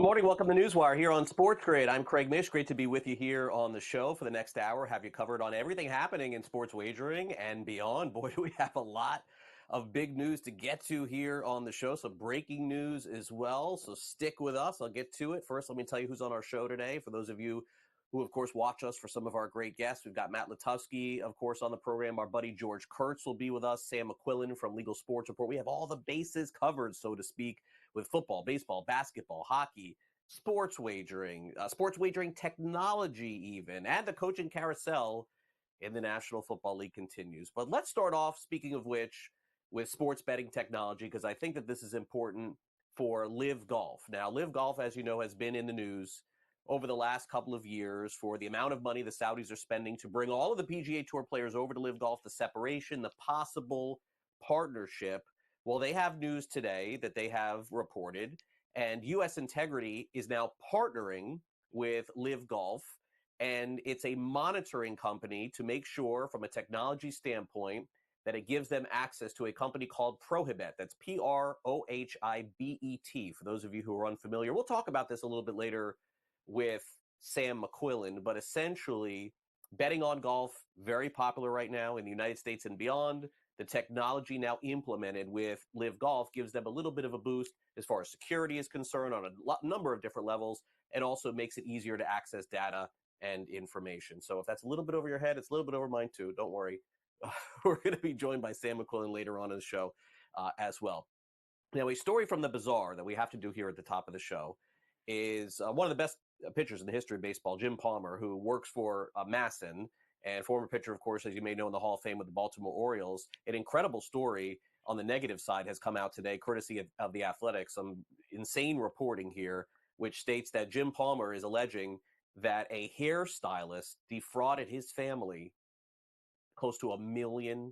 Morning, welcome to NewsWire here on SportsGrid. I'm Craig Mish. Great to be with you here on the show for the next hour. Have you covered on everything happening in sports wagering and beyond. Boy, do we have a lot of big news to get to here on the show. Some breaking news as well. So stick with us. I'll get to it. First, let me tell you who's on our show today. For those of you who, of course, watch us for some of our great guests, we've got Matt Lutovsky, of course, on the program. Our buddy George Kurtz will be with us. Sam McQuillan from Legal Sports Report. We have all the bases covered, so to speak, with football, baseball, basketball, hockey, sports wagering technology even, and the coaching carousel in the National Football League continues. But let's start off, speaking of which, with sports betting technology, because I think that this is important for Live Golf. Now, Live Golf, as you know, has been in the news over the last couple of years for the amount of money the Saudis are spending to bring all of the PGA Tour players over to Live Golf, the separation, the possible partnership. Well, they have news today that they have reported, and U.S. Integrity is now partnering with Live Golf, and it's a monitoring company to make sure, from a technology standpoint, that it gives them access to a company called Prohibet. That's Prohibet, for those of you who are unfamiliar. We'll talk about this a little bit later with Sam McQuillan, but essentially, betting on golf, very popular right now in the United States and beyond. The technology now implemented with Live Golf gives them a little bit of a boost as far as security is concerned on a number of different levels, and also makes it easier to access data and information. So if that's a little bit over your head, it's a little bit over mine too. Don't worry. We're going to be joined by Sam McQuillan later on in the show as well. Now, a story from the Bazaar that we have to do here at the top of the show is one of the best pitchers in the history of baseball, Jim Palmer, who works for Masson, and former pitcher, of course, as you may know, in the Hall of Fame with the Baltimore Orioles. An incredible story on the negative side has come out today, courtesy of The Athletic. Some insane reporting here, which states that Jim Palmer is alleging that a hairstylist defrauded his family close to $1 million.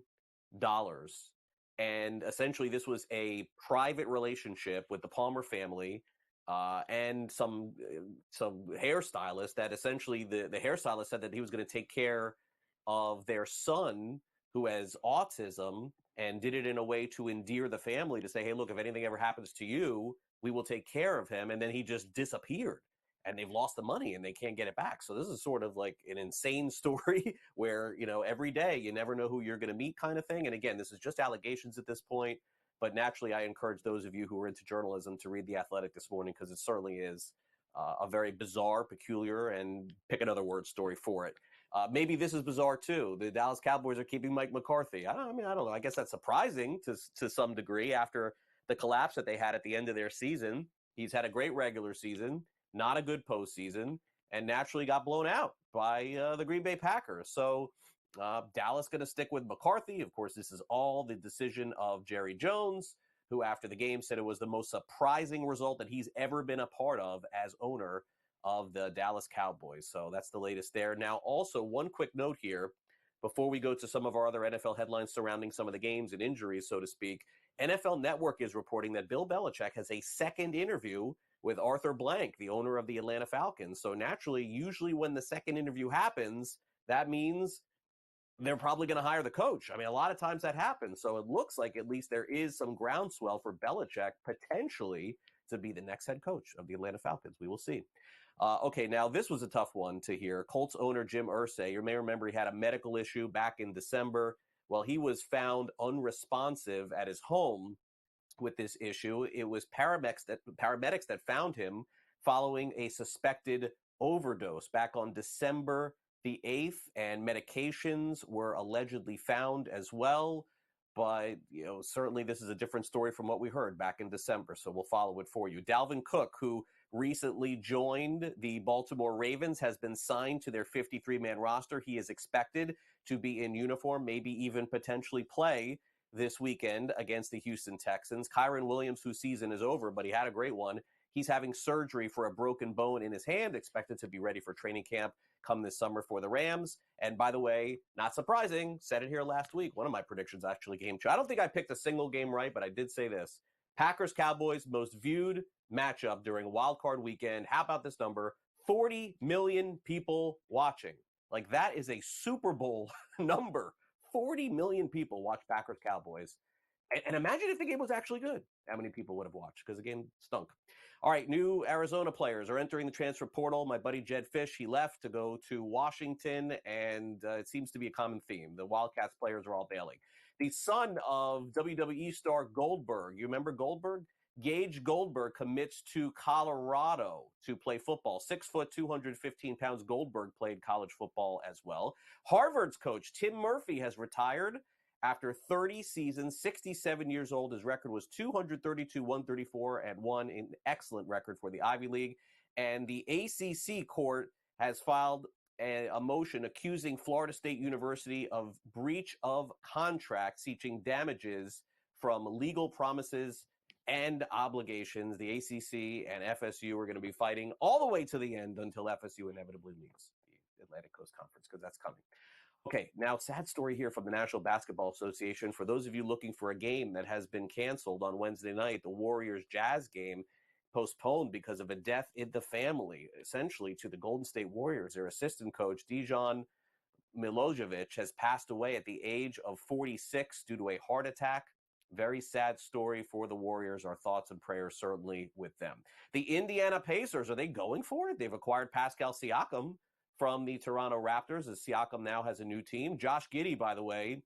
And essentially, this was a private relationship with the Palmer family and some hairstylist that essentially the hairstylist said that he was going to take care of their son who has autism, and did it in a way to endear the family, to say, hey, look, if anything ever happens to you, we will take care of him. And then he just disappeared, and they've lost the money and they can't get it back. So this is sort of like an insane story where, you know, every day you never know who you're going to meet kind of thing. And again, this is just allegations at this point. But naturally, I encourage those of you who are into journalism to read The Athletic this morning, because it certainly is a very bizarre, peculiar, and pick another word story for it. Maybe this is bizarre too. The Dallas Cowboys are keeping Mike McCarthy. I don't know. I guess that's surprising to some degree after the collapse that they had at the end of their season. He's had a great regular season, not a good postseason, and naturally got blown out by the Green Bay Packers. So Dallas going to stick with McCarthy. Of course, this is all the decision of Jerry Jones, who after the game said it was the most surprising result that he's ever been a part of as owner of the Dallas Cowboys. So that's the latest there. Now, also, one quick note here before we go to some of our other NFL headlines surrounding some of the games and injuries, so to speak. NFL Network is reporting that Bill Belichick has a second interview with Arthur Blank, the owner of the Atlanta Falcons. So naturally, usually when the second interview happens, that means they're probably going to hire the coach. I mean, a lot of times that happens. So it looks like at least there is some groundswell for Belichick potentially to be the next head coach of the Atlanta Falcons. We will see. Okay, now this was a tough one to hear. Colts owner Jim Irsay, you may remember he had a medical issue back in December. Well, he was found unresponsive at his home with this issue. It was paramedics that found him following a suspected overdose back on December the 8th, and medications were allegedly found as well. But, you know, certainly this is a different story from what we heard back in December, so we'll follow it for you. Dalvin Cook, who recently joined the Baltimore Ravens, has been signed to their 53-man roster. He is expected to be in uniform, maybe even potentially play this weekend against the Houston Texans. Kyron Williams, whose season is over, but he had a great one. He's having surgery for a broken bone in his hand, expected to be ready for training camp come this summer for the Rams. And by the way, not surprising, said it here last week. One of my predictions actually came true. I don't think I picked a single game right, but I did say this. Packers-Cowboys, most viewed matchup during Wild Card weekend. How about this number? 40 million people watching. Like, that is a Super Bowl number. 40 million people watch Packers-Cowboys. And imagine if the game was actually good. How many people would have watched? Because the game stunk. All right, new Arizona players are entering the transfer portal. My buddy Jed Fish, he left to go to Washington, and it seems to be a common theme. The Wildcats players are all bailing. The son of WWE star Goldberg, you remember Goldberg? Gage Goldberg commits to Colorado to play football. 6 foot, 215 pounds. Goldberg played college football as well. Harvard's coach, Tim Murphy, has retired after 30 seasons, 67 years old. His record was 232, 134, and 1, an excellent record for the Ivy League. And the ACC court has filed a motion accusing Florida State University of breach of contract, seeking damages from legal promises and obligations. The ACC and FSU are going to be fighting all the way to the end until FSU inevitably leaves the Atlantic Coast Conference, because that's coming. Okay, now sad story here from the National Basketball Association. For those of you looking for a game that has been canceled on Wednesday night, the Warriors-Jazz game postponed because of a death in the family, essentially, to the Golden State Warriors. Their assistant coach, Dejan Milojevic, has passed away at the age of 46 due to a heart attack. Very sad story for the Warriors. Our thoughts and prayers certainly with them. The Indiana Pacers, are they going for it? They've acquired Pascal Siakam from the Toronto Raptors, as Siakam now has a new team. Josh Giddey, by the way,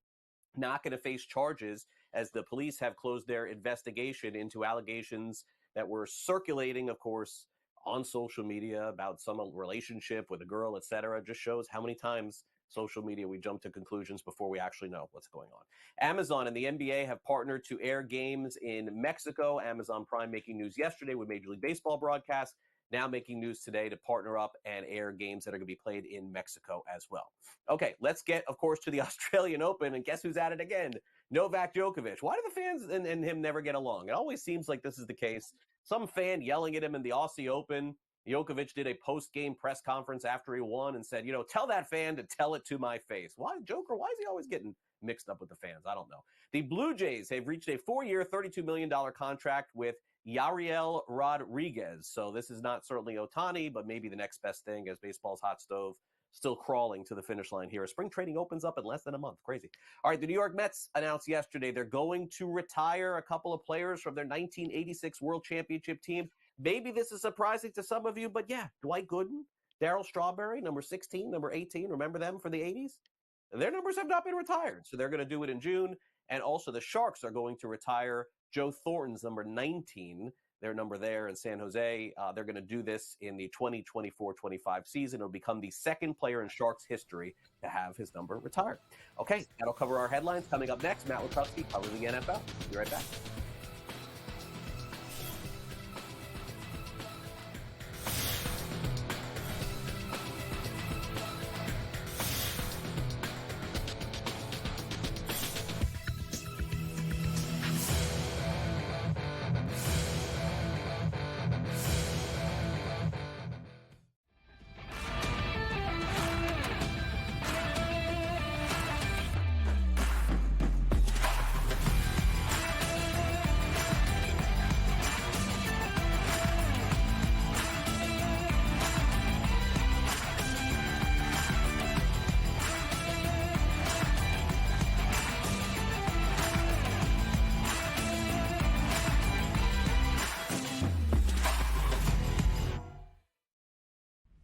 not going to face charges as the police have closed their investigation into allegations that were circulating, of course, on social media about some relationship with a girl, etc. Just shows how many times social media we jump to conclusions before we actually know what's going on. Amazon and the NBA have partnered to air games in Mexico. Amazon Prime making news yesterday with Major League Baseball broadcasts, now making news today to partner up and air games that are going to be played in Mexico as well. Okay, let's get, of course, to the Australian Open, and guess who's at it again? Novak Djokovic. Why do the fans and him never get along? It always seems like this is the case. Some fan yelling at him in the Aussie Open. Djokovic did a post-game press conference after he won and said, tell that fan to tell it to my face. Why, Joker, why is he always getting mixed up with the fans? I don't know. The Blue Jays have reached a 4-year, $32 million contract with Yariel Rodriguez. So this is not certainly Ohtani, but maybe the next best thing, as baseball's hot stove still crawling to the finish line here. Spring training opens up in less than a month. Crazy. All right, the New York Mets announced yesterday they're going to retire a couple of players from their 1986 World Championship team. Maybe this is surprising to some of you, but yeah, Dwight Gooden, Darryl Strawberry, number 16, number 18, remember them for the 80s? Their numbers have not been retired, so they're going to do it in June. And also the Sharks are going to retire Joe Thornton's number 19, their number there in San Jose. They're going to do this in the 2024-25 season. It'll become the second player in Sharks history to have his number retired. Okay, that'll cover our headlines. Coming up next, Matt Lutovsky covering the NFL. Be right back.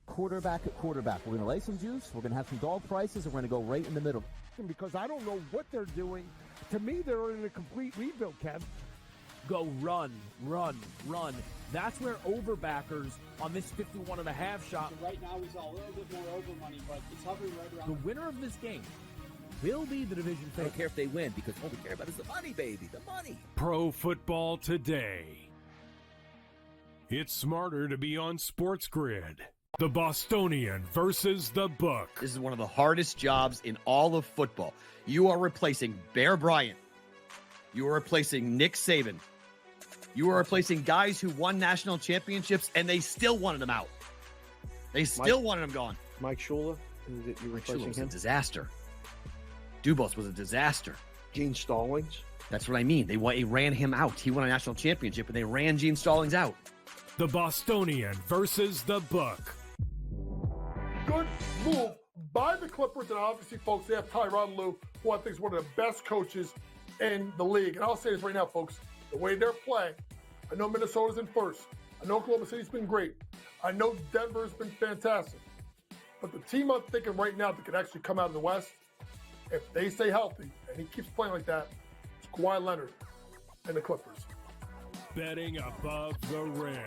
Quarterback at quarterback. We're going to lay some juice. We're going to have some dog prices, and we're going to go right in the middle. Because I don't know what they're doing. To me, they're in a complete rebuild, Kev. Go run, run, run. That's where overbackers on this 51.5 shot. So right now we saw a little bit more over money, but it's hovering right around. The winner of this game will be the division favorite. I don't care if they win, because all we care about is the money, baby, the money. Pro Football Today. It's smarter to be on SportsGrid. The Bostonian versus the Book. This is one of the hardest jobs in all of football. You are replacing Bear Bryant. You are replacing Nick Saban. You are replacing guys who won national championships, and they still wanted them out. They still wanted them gone. Mike Shula, Mike Shula was a disaster. Dubos was a disaster. Gene Stallings. That's what I mean. They ran him out. He won a national championship, and they ran Gene Stallings out. The Bostonian versus the Book. Good move by the Clippers, and obviously, folks, they have Tyronn Lue, who I think is one of the best coaches in the league. And I'll say this right now, folks. The way they're playing, I know Minnesota's in first. I know Oklahoma City's been great. I know Denver's been fantastic. But the team I'm thinking right now that could actually come out of the West, if they stay healthy and he keeps playing like that, it's Kawhi Leonard and the Clippers. Betting above the rim.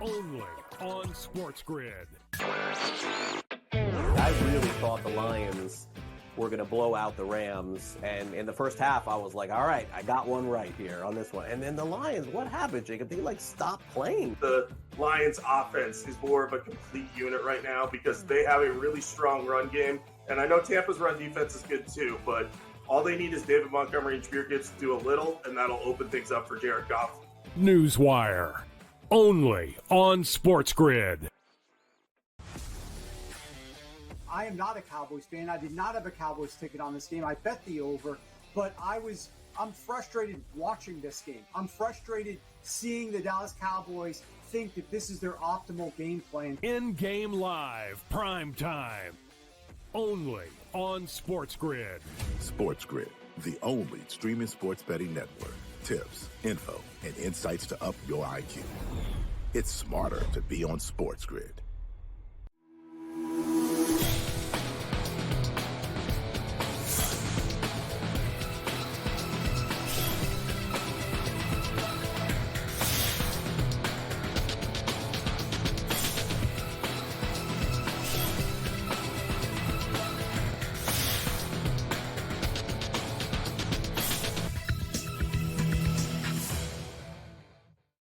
Only on SportsGrid. I really thought the Lions were going to blow out the Rams. And in the first half, I was like, all right, I got one right here on this one. And then the Lions, what happened, Jacob? They stopped playing. The Lions offense is more of a complete unit right now because they have a really strong run game. And I know Tampa's run defense is good too, but all they need is David Montgomery and Jahmyr Gibbs to do a little, and that'll open things up for Jared Goff. NewsWire. Only on SportsGrid. I am not a Cowboys fan. I did not have a Cowboys ticket on this game. I bet the over, but I'm frustrated watching this game. I'm frustrated seeing the Dallas Cowboys think that this is their optimal game plan. In-game live, prime time. Only on SportsGrid. SportsGrid, the only streaming sports betting network. Tips, info, and insights to up your IQ. It's smarter to be on SportsGrid.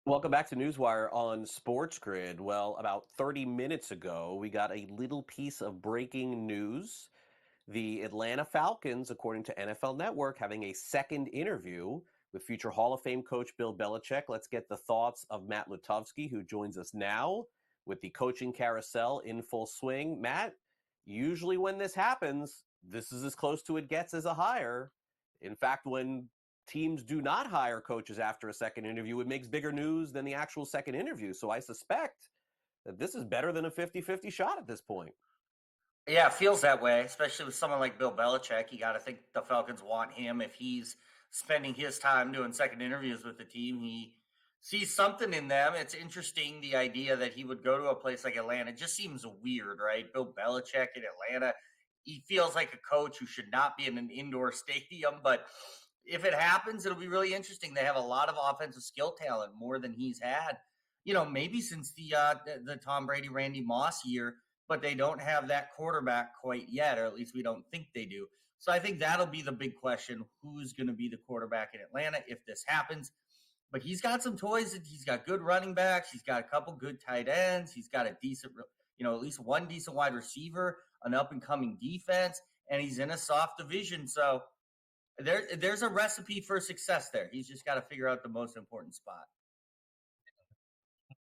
Welcome back to NewsWire on SportsGrid. Well, about 30 minutes ago, we got a little piece of breaking news. The Atlanta Falcons, according to NFL Network, having a second interview with future Hall of Fame coach Bill Belichick. Let's get the thoughts of Matt Lutovsky, who joins us now with the coaching carousel in full swing. Matt, usually when this happens, this is as close to it gets as a hire. In fact, when teams do not hire coaches after a second interview, it makes bigger news than the actual second interview. So I suspect that this is better than a 50-50 shot at this point. Yeah, it feels that way, especially with someone like Bill Belichick. You got to think the Falcons want him. If he's spending his time doing second interviews with the team, he sees something in them. It's interesting, the idea that he would go to a place like Atlanta. It just seems weird, right? Bill Belichick in Atlanta. He feels like a coach who should not be in an indoor stadium, but if it happens, it'll be really interesting. They have a lot of offensive skill talent, more than he's had, maybe since the Tom Brady, Randy Moss year, but they don't have that quarterback quite yet, or at least we don't think they do. So I think that'll be the big question. Who's going to be the quarterback in Atlanta if this happens? But he's got some toys. He's got good running backs. He's got a couple good tight ends. He's got a decent, at least one decent wide receiver, an up-and-coming defense, and he's in a soft division. So there's a recipe for success there. He's just got to figure out the most important spot.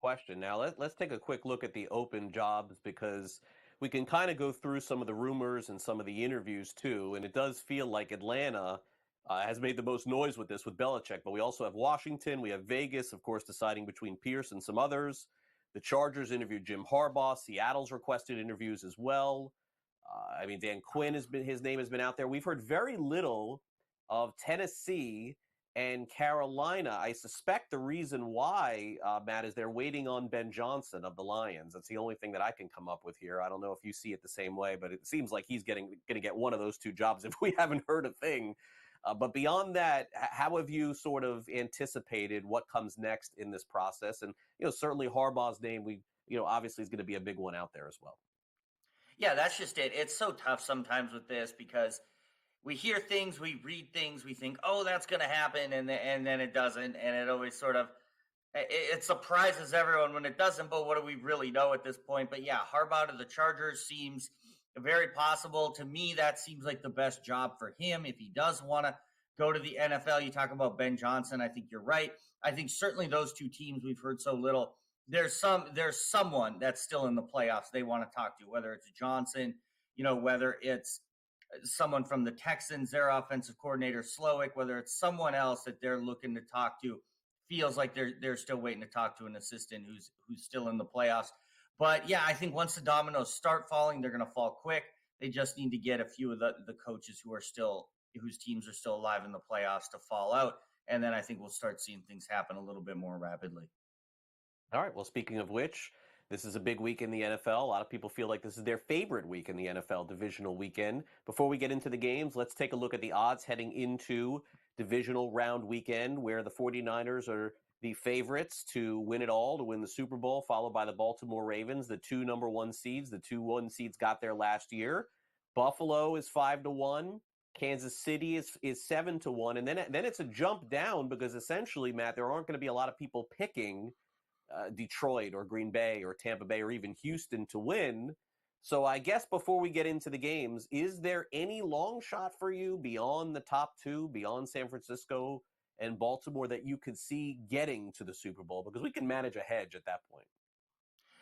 Question. Now, let's take a quick look at the open jobs, because we can kind of go through some of the rumors and some of the interviews too. And it does feel like Atlanta has made the most noise with this, with Belichick. But we also have Washington. We have Vegas, of course, deciding between Pierce and some others. The Chargers interviewed Jim Harbaugh. Seattle's requested interviews as well. Dan Quinn his name has been out there. We've heard very little of Tennessee and Carolina. I suspect the reason why, Matt, is they're waiting on Ben Johnson of the Lions. That's the only thing that I can come up with here. I don't know if you see it the same way, but it seems like he's going to get one of those two jobs if we haven't heard a thing. But beyond that, how have you sort of anticipated what comes next in this process? And, certainly Harbaugh's name, obviously is going to be a big one out there as well. Yeah, that's just it. It's so tough sometimes with this because we hear things, we read things, we think, oh, that's going to happen, and then it doesn't, and it always sort of it surprises everyone when it doesn't, but what do we really know at this point? But yeah, Harbaugh to the Chargers seems very possible. To me, that seems like the best job for him if he does want to go to the NFL. You talk about Ben Johnson, I think you're right. I think certainly those two teams we've heard so little. There's someone that's still in the playoffs they want to talk to, whether it's Johnson, whether it's someone from the Texans, their offensive coordinator, Slowick, whether it's someone else that they're looking to talk to. Feels like they're still waiting to talk to an assistant who's still in the playoffs. But yeah, I think once the dominoes start falling, they're going to fall quick. They just need to get a few of the coaches who are still whose teams are still alive in the playoffs to fall out. And then I think we'll start seeing things happen a little bit more rapidly. All right. Well, speaking of which, this is a big week in the NFL. A lot of people feel like this is their favorite week in the NFL, divisional weekend. Before we get into the games, let's take a look at the odds heading into divisional round weekend, where the 49ers are the favorites to win it all, to win the Super Bowl, followed by the Baltimore Ravens, the two number one seeds. The 2-1 seeds got there last year. Buffalo is 5-1. Kansas City is 7-1. And then it's a jump down because essentially, Matt, there aren't going to be a lot of people picking Detroit or Green Bay or Tampa Bay or even Houston to win. So I guess before we get into the games, is there any long shot for you beyond the top two, beyond San Francisco and Baltimore, that you could see getting to the Super Bowl? Because we can manage a hedge at that point.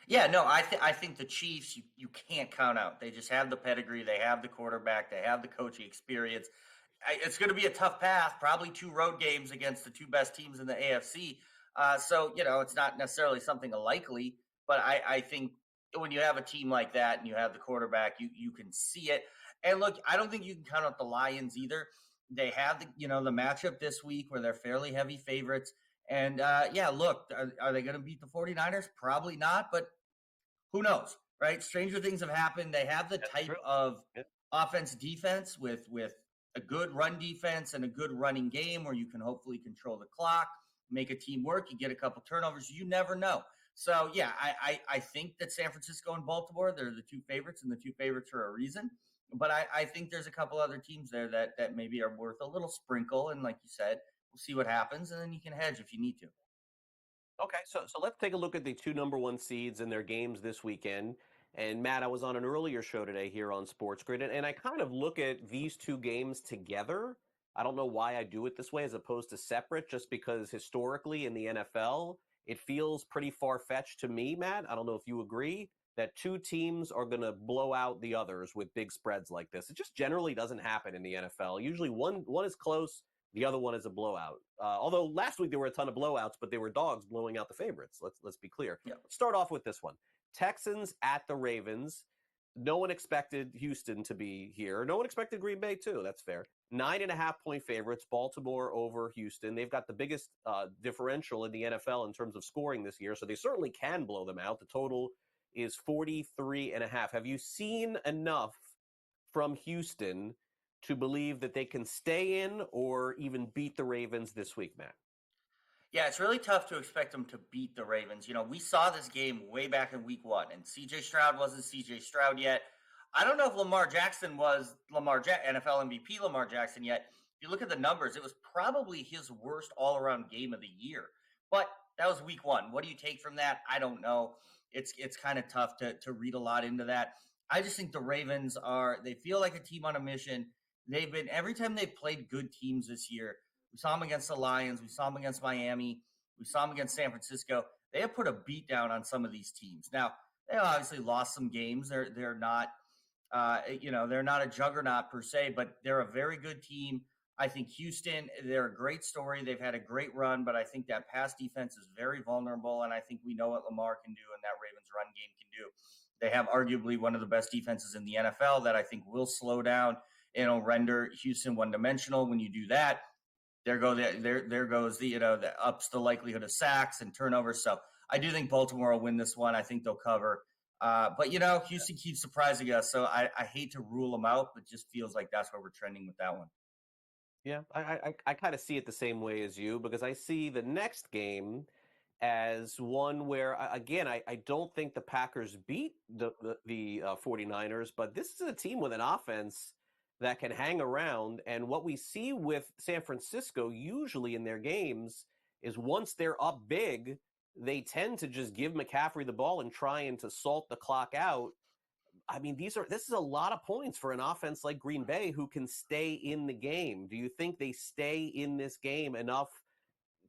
Yeah, no, I think the Chiefs, you can't count out. They just have the pedigree. They have the quarterback. They have the coaching experience. It's going to be a tough path, probably 2 road games against the 2 best teams in the AFC. So, it's not necessarily something likely, but I think when you have a team like that and you have the quarterback, you can see it. And look, I don't think you can count out the Lions either. They have the matchup this week where they're fairly heavy favorites. And look, are they going to beat the 49ers? Probably not, but who knows, right? Stranger things have happened. They have the type of offense defense with a good run defense and a good running game where you can hopefully control the clock, make a team work. You get a couple turnovers. You never know. So, yeah, I think that San Francisco and Baltimore, they're the 2 favorites, and the 2 favorites for a reason. But I think there's a couple other teams there that maybe are worth a little sprinkle. And like you said, we'll see what happens, and then you can hedge if you need to. Okay, so let's take a look at the 2 number one seeds and their games this weekend. And Matt, I was on an earlier show today here on SportsGrid, and I kind of look at these 2 games together. I don't know why I do it this way as opposed to separate, just because historically in the NFL, it feels pretty far-fetched to me, Matt. I don't know if you agree that 2 teams are going to blow out the others with big spreads like this. It just generally doesn't happen in the NFL. Usually one is close, the other one is a blowout. Although last week there were a ton of blowouts, but they were dogs blowing out the favorites. Let's be clear. Yeah. Let's start off with this one. Texans at the Ravens. No one expected Houston to be here. No one expected Green Bay too. That's fair. 9.5-point favorites, Baltimore over Houston. They've got the biggest differential in the NFL in terms of scoring this year, so they certainly can blow them out. The total is 43.5. Have you seen enough from Houston to believe that they can stay in or even beat the Ravens this week, Matt? Yeah, it's really tough to expect them to beat the Ravens. We saw this game way back in week 1, and C.J. Stroud wasn't C.J. Stroud yet. I don't know if Lamar Jackson was NFL MVP Lamar Jackson yet. If you look at the numbers, it was probably his worst all-around game of the year. But that was week 1. What do you take from that? I don't know. It's kind of tough to read a lot into that. I just think the Ravens they feel like a team on a mission. Every time they've played good teams this year, we saw them against the Lions. We saw them against Miami. We saw them against San Francisco. They have put a beat down on some of these teams. Now, they obviously lost some games. They're not, they're not a juggernaut per se, but they're a very good team. I think Houston, they're a great story. They've had a great run, but I think that pass defense is very vulnerable, and I think we know what Lamar can do and that Ravens run game can do. They have arguably one of the best defenses in the NFL that I think will slow down and render Houston one-dimensional. When you do that, there goes that ups the likelihood of sacks and turnovers. So I do think Baltimore will win this one. I think they'll cover. But Houston keeps surprising us. So I hate to rule them out, but just feels like that's where we're trending with that one. Yeah, I kind of see it the same way as you, because I see the next game as one where, again, I don't think the Packers beat the 49ers, but this is a team with an offense that can hang around. And what we see with San Francisco usually in their games is once they're up big, they tend to just give McCaffrey the ball and trying to salt the clock out. I mean, this is a lot of points for an offense like Green Bay who can stay in the game. Do you think they stay in this game enough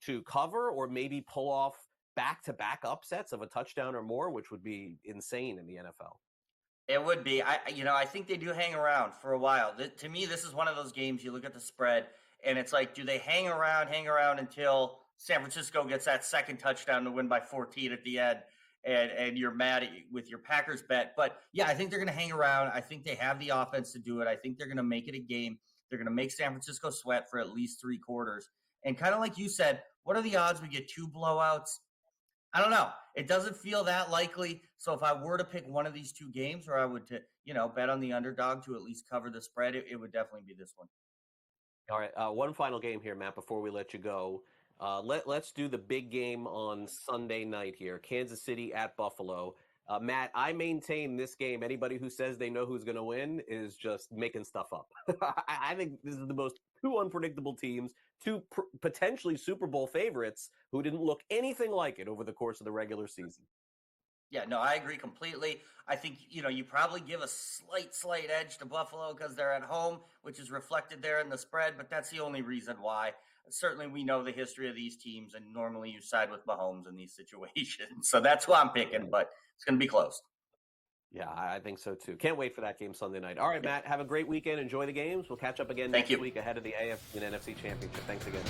to cover or maybe pull off back-to-back upsets of a touchdown or more, which would be insane in the NFL? It would be. I think they do hang around for a while. To me, this is one of those games you look at the spread, and it's like, do they hang around until San Francisco gets that second touchdown to win by 14 at the end, and you're mad with your Packers bet? But, yeah, I think they're going to hang around. I think they have the offense to do it. I think they're going to make it a game. They're going to make San Francisco sweat for at least 3 quarters. And kind of like you said, what are the odds we get 2 blowouts? I don't know. It doesn't feel that likely. So if I were to pick one of these 2 games, or I would, bet on the underdog to at least cover the spread, it would definitely be this one. All right, one final game here, Matt, before we let you go. Let's do the big game on Sunday night here, Kansas City at Buffalo. Matt, I maintain this game, anybody who says they know who's going to win is just making stuff up. I think this is the most 2 unpredictable teams, 2 potentially Super Bowl favorites who didn't look anything like it over the course of the regular season. Yeah, no, I agree completely. I think, you probably give a slight edge to Buffalo because they're at home, which is reflected there in the spread, but that's the only reason why. Certainly we know the history of these teams, and normally you side with Mahomes in these situations. So that's who I'm picking, but it's going to be close. Yeah, I think so too. Can't wait for that game Sunday night. All right, Matt, have a great weekend. Enjoy the games. We'll catch up again next week ahead of the AFC and NFC Championship. Thanks again.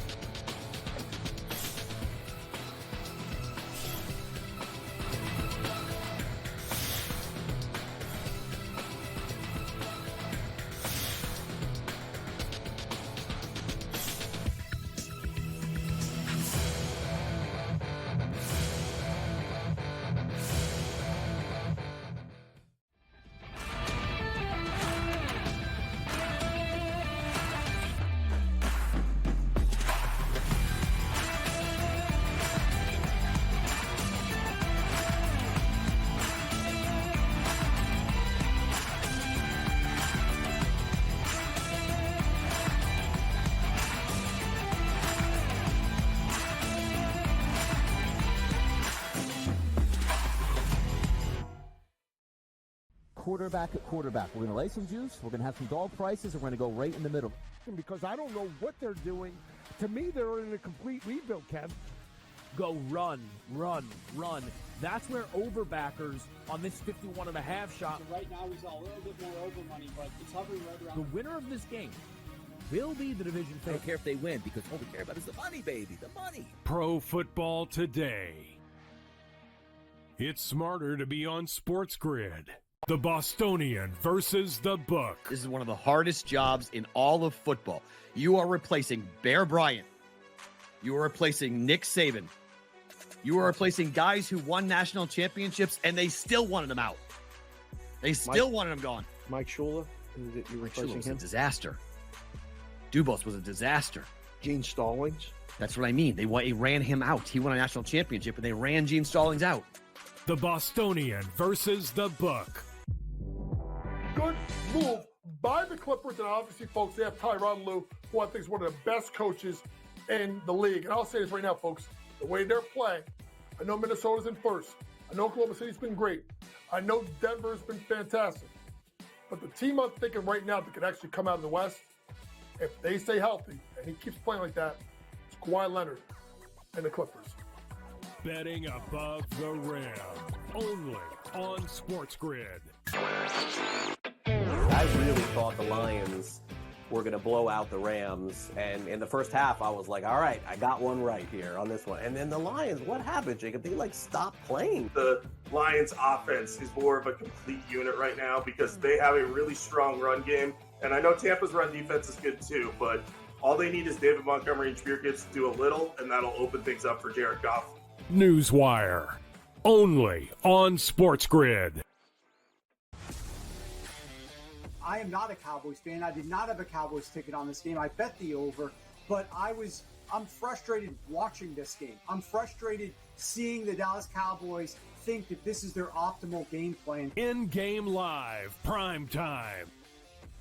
Quarterback at quarterback. We're going to lay some juice. We're going to have some dog prices, and we're going to go right in the middle. Because I don't know what they're doing. To me, they're in a complete rebuild, Kev. Go run. That's where overbackers on this 51.5 shot. So right now he's a little bit more over money, but it's hovering right around. The winner of this game will be the division I don't favorite. care if they win because all we care about is the money, baby, the money. Pro Football Today. It's smarter to be on SportsGrid. The Bostonian versus the Book. This is one of the hardest jobs in all of football. You are replacing Bear Bryant. You are replacing Nick Saban. You are replacing guys who won national championships, and they still wanted them out. They still wanted them gone. Mike Shula, you're Mike replacing Shula was him? a disaster. Dubos was a disaster. Gene Stallings. That's what I mean. They ran him out. He won a national championship, and they ran Gene Stallings out. The Bostonian versus the Book. Good move by the Clippers, and obviously, folks, they have Tyronn Lue, who I think is one of the best coaches in the league. And I'll say this right now, folks, the way they're playing, I know Minnesota's in first. I know Oklahoma City's been great. I know Denver's been fantastic. But the team I'm thinking right now that could actually come out of the West, if they stay healthy, and he keeps playing like that, it's Kawhi Leonard and the Clippers. Betting above the rim. Only on SportsGrid. I really thought the Lions were going to blow out the Rams. And in the first half, I was like, all right, I got one right here on this one. And then the Lions, what happened, Jacob? They stopped playing. The Lions offense is more of a complete unit right now because they have a really strong run game. And I know Tampa's run defense is good too, but all they need is David Montgomery and Jameer Gibbs to do a little, and that'll open things up for Jared Goff. NewsWire. Only on SportsGrid. I am not a Cowboys fan. I did not have a Cowboys ticket on this game. I bet the over, but I'm frustrated watching this game. I'm frustrated seeing the Dallas Cowboys think that this is their optimal game plan. In-game live, prime time.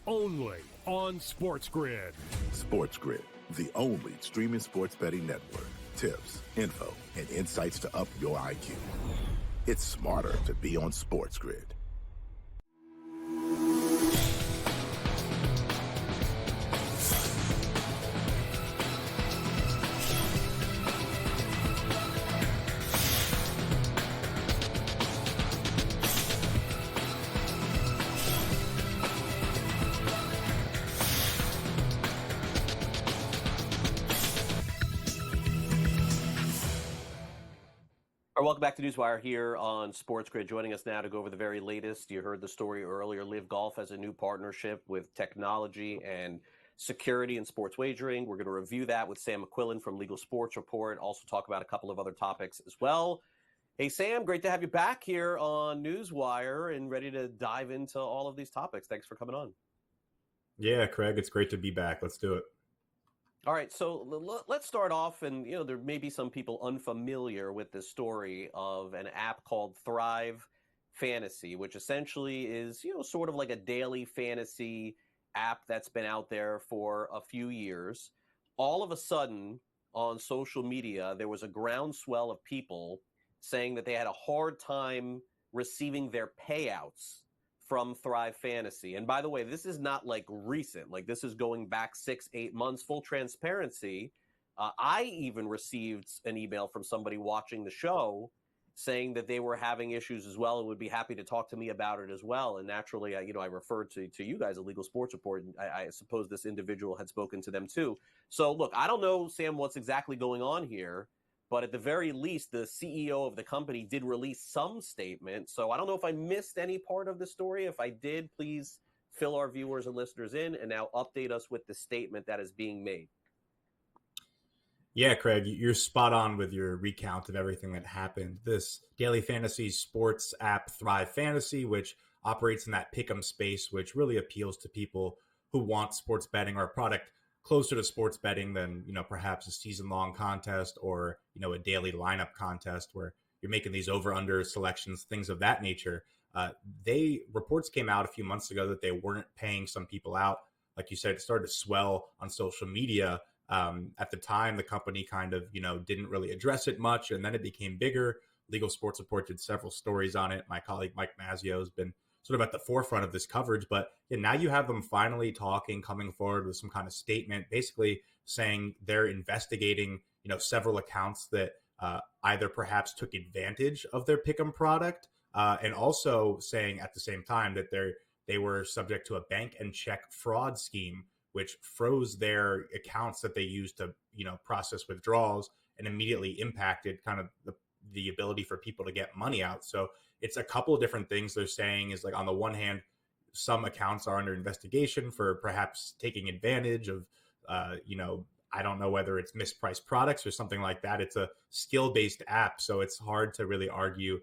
Only on SportsGrid. SportsGrid, the only streaming sports betting network. Tips, info, and insights to up your IQ. It's smarter to be on SportsGrid. Welcome back to NewsWire here on SportsGrid. Joining us now to go over the very latest. You heard the story earlier. Live Golf has a new partnership with technology and security and sports wagering. We're going to review that with Sam McQuillan from Legal Sports Report, also talk about a couple of other topics as well. Hey, Sam, great to have you back here on NewsWire and ready to dive into all of these topics. Thanks for coming on. Yeah, Craig, it's great to be back. Let's do it. All right, so let's start off, and there may be some people unfamiliar with this story of an app called Thrive Fantasy, which essentially is sort of like a daily fantasy app that's been out there for a few years. All of a sudden, on social media, there was a groundswell of people saying that they had a hard time receiving their payouts from Thrive Fantasy. And by the way, this is not like recent, like this is going back 6-8 months, full transparency. I even received an email from somebody watching the show saying that they were having issues as well and would be happy to talk to me about it as well. And naturally, I referred to you guys at Legal Sports Report, and I suppose this individual had spoken to them too. So look, I don't know, Sam, what's exactly going on here, but at the very least, the CEO of the company did release some statement. So I don't know if I missed any part of the story. If I did, please fill our viewers and listeners in and now update us with the statement that is being made. Yeah, Craig, you're spot on with your recount of everything that happened. This daily fantasy sports app, Thrive Fantasy, which operates in that pick'em space, which really appeals to people who want sports betting or a product closer to sports betting than, perhaps a season-long contest or, a daily lineup contest where you're making these over-under selections, things of that nature. Reports came out a few months ago that they weren't paying some people out. Like you said, it started to swell on social media. At the time, the company kind of, didn't really address it much, and then it became bigger. Legal Sports Report did several stories on it. My colleague Mike Mazzio has been sort of at the forefront of this coverage, but now you have them finally coming forward with some kind of statement, basically saying they're investigating, several accounts that either perhaps took advantage of their Pick'em product, and also saying at the same time that they were subject to a bank and check fraud scheme, which froze their accounts that they used to, process withdrawals and immediately impacted kind of the ability for people to get money out. So it's a couple of different things they're saying is like, on the one hand, some accounts are under investigation for perhaps taking advantage of, I don't know whether it's mispriced products or something like that. It's a skill-based app, so it's hard to really argue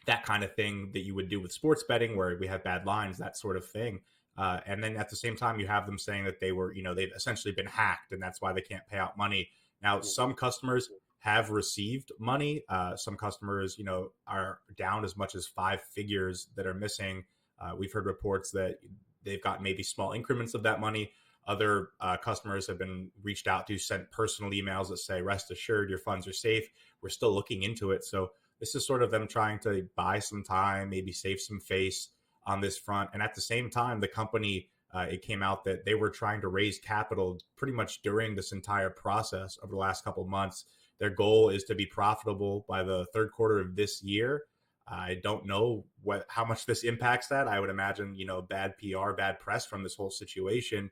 that kind of thing that you would do with sports betting where we have bad lines, that sort of thing. And then at the same time, you have them saying that they were, they've essentially been hacked and that's why they can't pay out money. Now, some customers have received money. Some customers, are down as much as 5 figures that are missing. We've heard reports that they've got maybe small increments of that money. Other customers have been reached out to, sent personal emails that say, rest assured, your funds are safe. We're still looking into it. So this is sort of them trying to buy some time, maybe save some face on this front. And at the same time, the company, it came out that they were trying to raise capital pretty much during this entire process over the last couple of months. Their goal is to be profitable by the third quarter of this year. I don't know how much this impacts that. I would imagine, bad PR, bad press from this whole situation.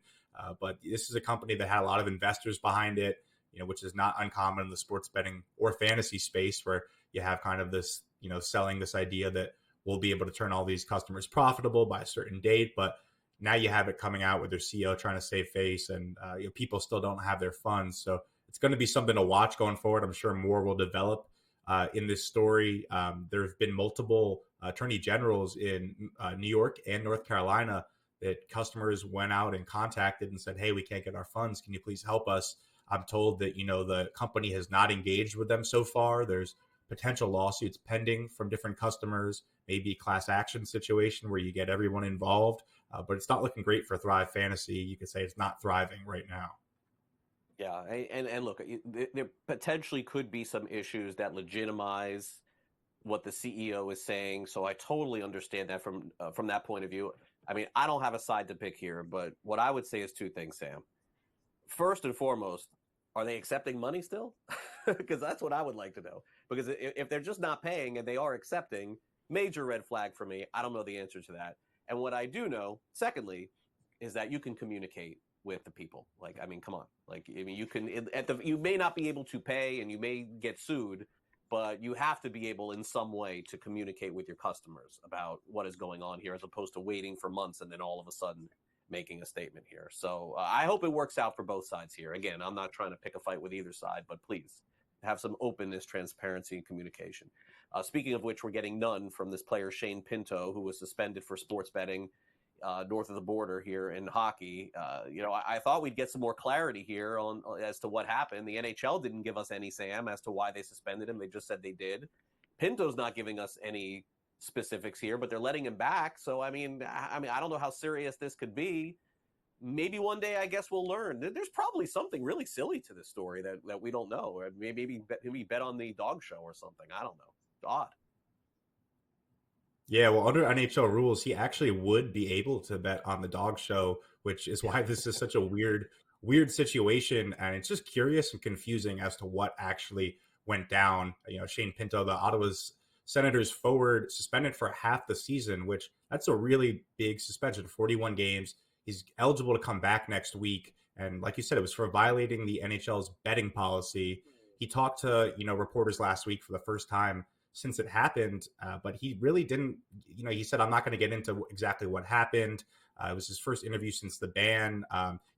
But this is a company that had a lot of investors behind it, which is not uncommon in the sports betting or fantasy space where you have kind of this, selling this idea that we'll be able to turn all these customers profitable by a certain date. But now you have it coming out with their CEO trying to save face and people still don't have their funds. So it's going to be something to watch going forward. I'm sure more will develop in this story. There have been multiple attorney generals in New York and North Carolina that customers went out and contacted and said, hey, we can't get our funds. Can you please help us? I'm told that, the company has not engaged with them so far. There's potential lawsuits pending from different customers, maybe class action situation where you get everyone involved. But it's not looking great for Thrive Fantasy. You could say it's not thriving right now. Yeah, and look, there potentially could be some issues that legitimize what the CEO is saying. So I totally understand that from that point of view. I mean, I don't have a side to pick here, but what I would say is 2 things, Sam. First and foremost, are they accepting money still? Because that's what I would like to know. Because if they're just not paying and they are accepting, major red flag for me. I don't know the answer to that. And what I do know, secondly, is that you can communicate with the people. Like, I mean, come on. Like, I mean, you may not be able to pay and you may get sued, but you have to be able in some way to communicate with your customers about what is going on here, as opposed to waiting for months and then all of a sudden making a statement here. So I hope it works out for both sides here. Again, I'm not trying to pick a fight with either side, but please have some openness, transparency, and communication. Speaking of which, we're getting none from this player, Shane Pinto, who was suspended for sports betting north of the border here in hockey. I thought we'd get some more clarity here on as to what happened. The NHL didn't give us any, Sam, as to why they suspended him. They just said they did. Pinto's not giving us any specifics here, but they're letting him back. So, I mean, I don't know how serious this could be. Maybe one day, I guess we'll learn. There's probably something really silly to this story that we don't know. Or maybe bet on the dog show or something. I don't know. It's odd. Yeah, well, under NHL rules, he actually would be able to bet on the dog show, which is why this is such a weird situation. And it's just curious and confusing as to what actually went down. Shane Pinto, the Ottawa's Senators forward, suspended for half the season, which that's a really big suspension, 41 games. He's eligible to come back next week. And like you said, it was for violating the NHL's betting policy. He talked to, reporters last week for the first time since it happened, but he really didn't, he said, I'm not going to get into exactly what happened. It was his first interview since the ban.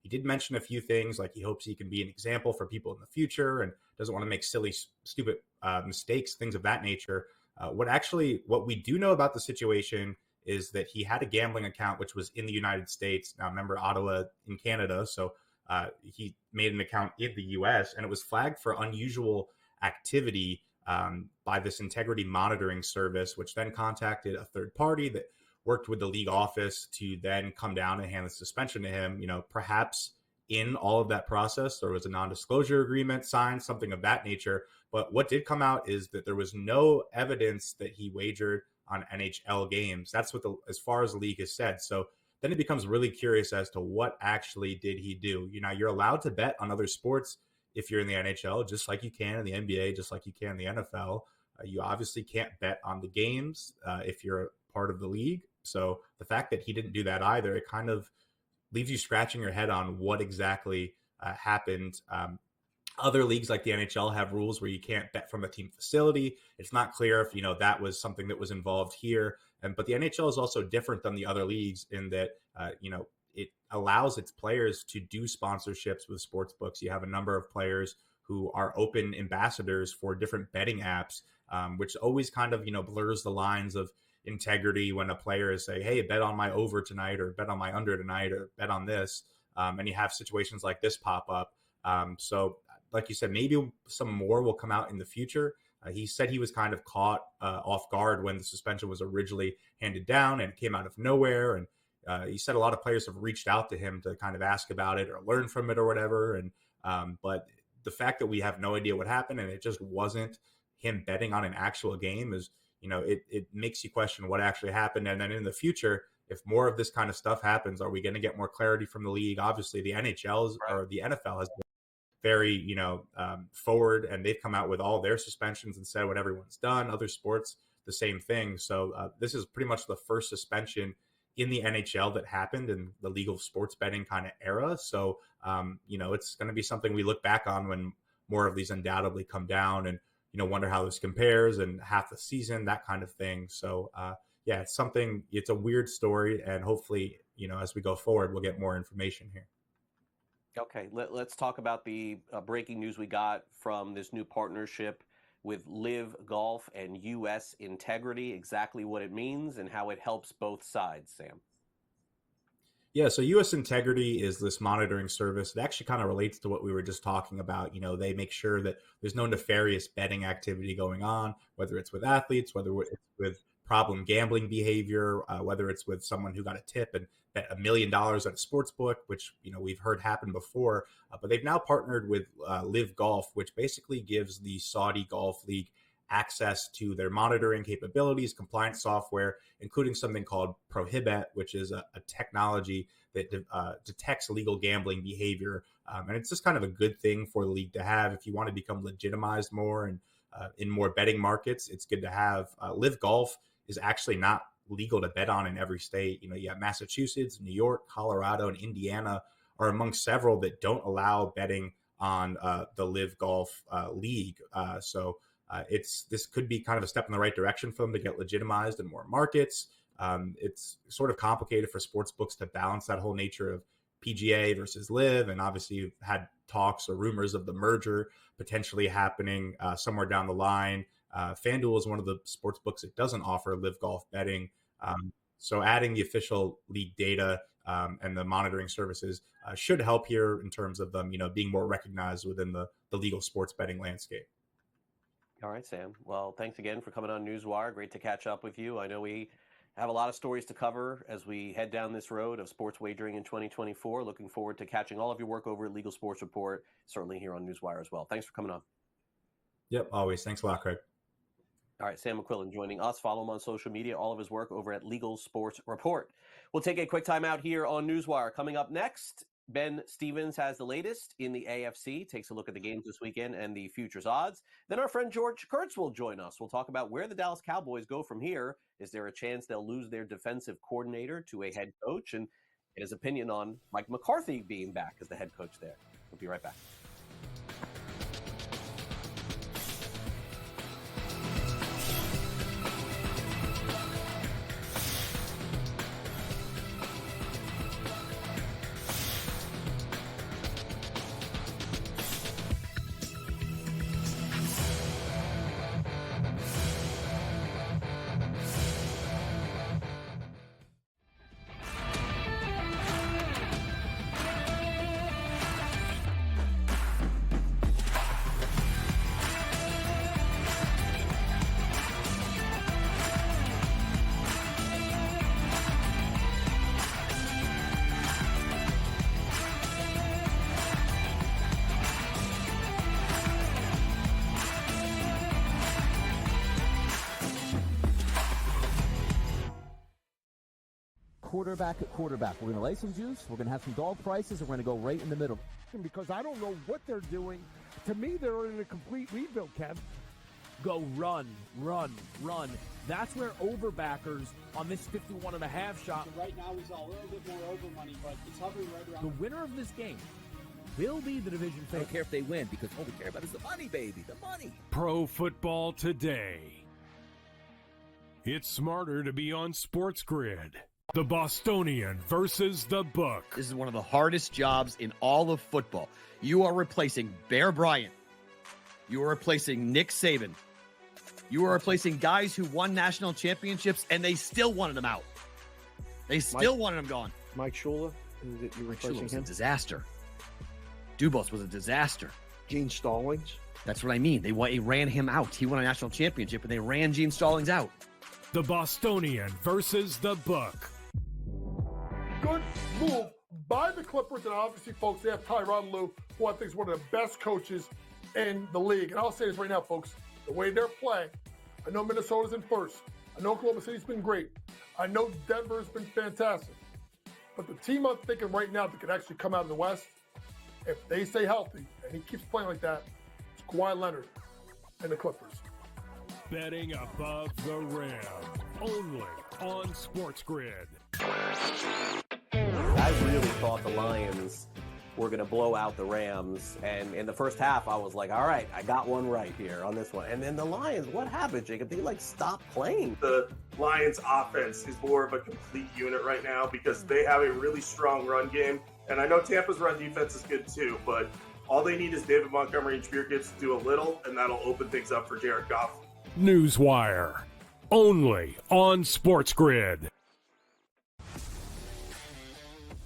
He did mention a few things, like he hopes he can be an example for people in the future and doesn't want to make silly, stupid mistakes, things of that nature. What we do know about the situation is that he had a gambling account, which was in the United States. Now, remember, Ottawa in Canada. So he made an account in the U.S., and it was flagged for unusual activity by this integrity monitoring service, which then contacted a third party that worked with the league office to then come down and hand the suspension to him. Perhaps in all of that process, there was a non-disclosure agreement signed, something of that nature. But what did come out is that there was no evidence that he wagered on NHL games. That's what as far as the league has said. So then it becomes really curious as to what actually did he do. You're allowed to bet on other sports if you're in the NHL, just like you can in the NBA, just like you can in the NFL. You obviously can't bet on the games if you're a part of the league. So the fact that he didn't do that either, it kind of leaves you scratching your head on what exactly happened. Other leagues like the NHL have rules where you can't bet from a team facility. It's not clear if, that was something that was involved here. But the NHL is also different than the other leagues in that, it allows its players to do sponsorships with sports books. You have a number of players who are open ambassadors for different betting apps, which always kind of, blurs the lines of integrity when a player is say, hey, bet on my over tonight or bet on my under tonight or bet on this. And you have situations like this pop up. So like you said, maybe some more will come out in the future. He said he was kind of caught off guard when the suspension was originally handed down and it came out of nowhere. And he said a lot of players have reached out to him to kind of ask about it or learn from it or whatever. And but the fact that we have no idea what happened and it just wasn't him betting on an actual game is, it makes you question what actually happened. And then in the future, if more of this kind of stuff happens, are we going to get more clarity from the league? Obviously, the NHL's or the NFL has been very, forward, and they've come out with all their suspensions and said what everyone's done. Other sports, the same thing. So this is pretty much the first suspension in the NHL that happened in the legal sports betting kind of era. So, it's going to be something we look back on when more of these undoubtedly come down and, wonder how this compares and half the season, that kind of thing. So, it's a weird story. And hopefully, as we go forward, we'll get more information here. Okay, let's talk about the breaking news we got from this new partnership with Live Golf and U.S. Integrity, exactly what it means and how it helps both sides, Sam. Yeah, so U.S. Integrity is this monitoring service. It actually kind of relates to what we were just talking about. They make sure that there's no nefarious betting activity going on, whether it's with athletes, whether it's with problem gambling behavior, whether it's with someone who got a tip and bet $1 million at a sports book, which we've heard happen before. But they've now partnered with Live Golf, which basically gives the Saudi Golf League access to their monitoring capabilities, compliance software, including something called Prohibit, which is a technology that detects illegal gambling behavior. And it's just kind of a good thing for the league to have if you want to become legitimized more and in more betting markets. It's good to have. Live Golf is actually not legal to bet on in every state. You have Massachusetts, New York, Colorado, and Indiana are among several that don't allow betting on the Live Golf League. So this could be kind of a step in the right direction for them to get legitimized in more markets. It's sort of complicated for sports books to balance that whole nature of PGA versus Live. And obviously you've had talks or rumors of the merger potentially happening somewhere down the line. FanDuel is one of the sports books that doesn't offer Live Golf betting. So adding the official league data and the monitoring services should help here in terms of them, being more recognized within the legal sports betting landscape. All right, Sam. Well, thanks again for coming on NewsWire. Great to catch up with you. I know we have a lot of stories to cover as we head down this road of sports wagering in 2024. Looking forward to catching all of your work over at Legal Sports Report, certainly here on NewsWire as well. Thanks for coming on. Yep, always. Thanks a lot, Craig. All right, Sam McQuillan joining us. Follow him on social media, all of his work over at Legal Sports Report. We'll take a quick time out here on NewsWire. Coming up next, Ben Stevens has the latest in the AFC, takes a look at the games this weekend and the futures odds. Then our friend George Kurtz will join us. We'll talk about where the Dallas Cowboys go from here. Is there a chance they'll lose their defensive coordinator to a head coach? And his opinion on Mike McCarthy being back as the head coach there. We'll be right back. Quarterback at quarterback. We're going to lay some juice. We're going to have some dog prices, and we're going to go right in the middle. Because I don't know what they're doing. To me, they're in a complete rebuild, Kev. Go run, run, run. That's where overbackers on this 51.5 shot. So right now, he's a little bit more over money, but it's hovering right around. The winner of this game will be the division I don't favorite. care if they win because all we care about is the money, baby, the money. Pro Football Today. It's smarter to be on SportsGrid. The Bostonian versus the Book. This is one of the hardest jobs in all of football. You are replacing Bear Bryant. You are replacing Nick Saban. You are replacing guys who won national championships, and they still wanted him out. They still wanted him gone. Mike Shula, you Mike Shula replacing was him? a disaster. Dubas was a disaster. Gene Stallings. That's what I mean. They ran him out. He won a national championship, and they ran Gene Stallings out. The Bostonian versus the Book. Good move by the Clippers, and obviously, folks, they have Tyronn Lue, who I think is one of the best coaches in the league. And I'll say this right now, folks, the way they're playing, I know Minnesota's in first. I know Oklahoma City's been great. I know Denver's been fantastic. But the team I'm thinking right now that could actually come out of the West, if they stay healthy, and he keeps playing like that, it's Kawhi Leonard and the Clippers. Betting above the rim. Only on SportsGrid. I really thought the Lions were going to blow out the Rams. And in the first half, I was like, all right, I got one right here on this one. And then the Lions, what happened, Jacob? They stopped playing. The Lions offense is more of a complete unit right now because they have a really strong run game. And I know Tampa's run defense is good too, but all they need is David Montgomery and Jameer Gibbs to do a little, and that'll open things up for Jared Goff. NewsWire. Only on SportsGrid.